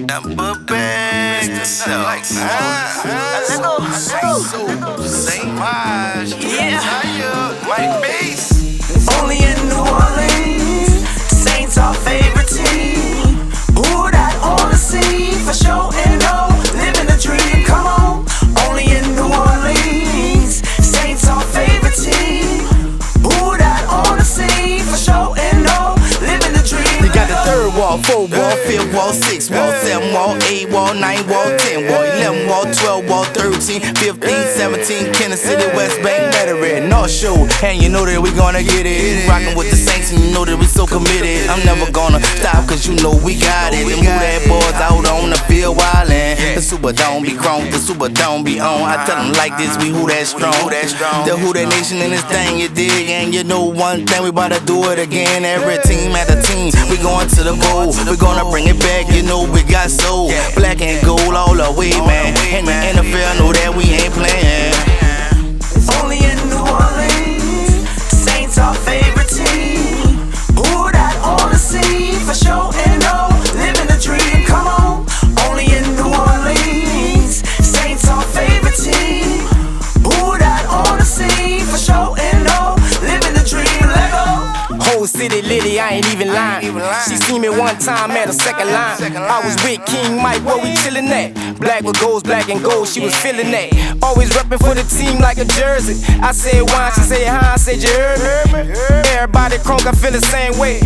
But back to self. St. Maj, Mike Bass. Only in New Orleans, Saints our favorite team. Who that on the scene for show and no, living the dream. Come on, only in New Orleans, Saints our favorite team. Who that on the scene for show and no, living the dream. You got the third wall, fourth wall, fifth wall, sixth wall, seventh wall, eighth wall, ninth wall, 10th wall, 11th wall, 12th wall, 13, 15, 17, Kansas City, West Bank, Metairie, North Shore, and you know that we gonna get it. Rockin' with the Saints and you know that we so committed. I'm never gonna stop cause you know we got it. Them who that boys out on the field wildin'. The Super Dome be crunk, the Super Dome be on. I tell them like this, we who that strong. The who that nation in this thing, you dig? And you know one thing, we bout to do it again. Every team at a team, we going to the goal. We gonna bring it back, you know we got soul. Black and gold all the way, man. And the NFL know that we ain't playing. Only in New Orleans, Saints our favorite team. Who that on the scene for show and no, living the dream. Come on, only in New Orleans, Saints our favorite team. Who that on the scene for show and no, living the dream. Let go. Whole city litty, I ain't even lying. She seen me one time at a second line. I was with King Mike, where we chillin' at. Black with goals, black and gold, she was feelin' that. Always reppin' for the team like a jersey. I said why, she said how, I said you heard me. Everybody crunk, I feel the same way.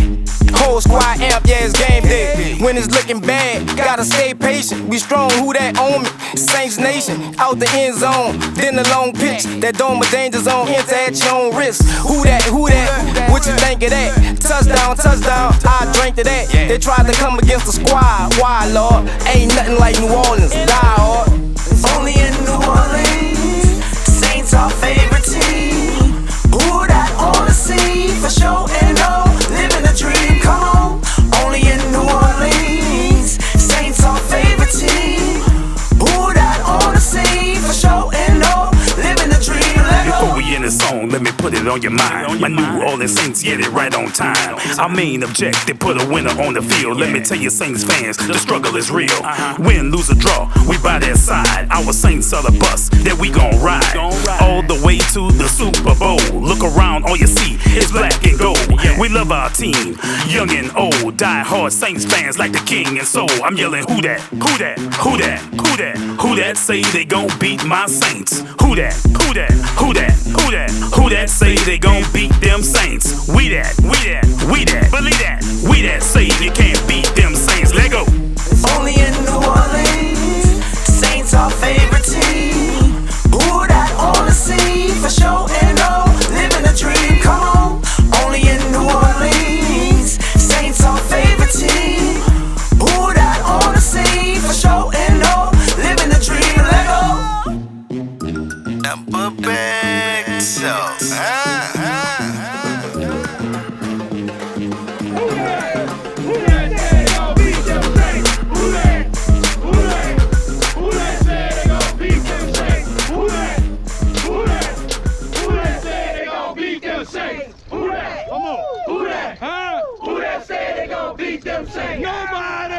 Whole squad amp, yeah, it's game day. When it's looking bad, gotta stay patient. We strong, who that on me? Saints Nation, out the end zone. Then the long pitch, that dome of danger zone, enter at your own risk. Who that, what you think of that? Touchdown, touchdown, I drank to that. They tried to come against the squad, why Lord? Ain't nothing like New Orleans, die hard. Only in New Orleans, Saints our favorite team. Who that on the scene for show and no, living the dream. Come on, only in New Orleans, Saints our favorite team. Who that on the scene for show and no, living the dream. Before we end the song, let me put it on your mind. My New Orleans Saints get it right on time. Our main objective, put a winner on the field. Let me tell you Saints fans, the struggle is real. Win, lose or draw, we by their side. Our Saints are the bus that we gon' ride all the way to the Super Bowl. Look around, all you see is black and gold. We love our team, young and old. Die hard Saints fans like the king and soul. I'm yelling who that, who that, who that, who that, who that say they gon' beat my Saints? Who that, who that, who that, who that, who that say they gon' beat them Saints? We that, we that, we that, believe that, we that say you can't beat them Saints. Let go. Only in New Orleans, Saints our favorite team. Who that on the scene for show and no, living the dream. Come on, only in New Orleans, Saints our favorite team. Who that on the scene for show and no, living the dream. Let go. But back to self. Who that say they gon' beat them Saints? Nobody!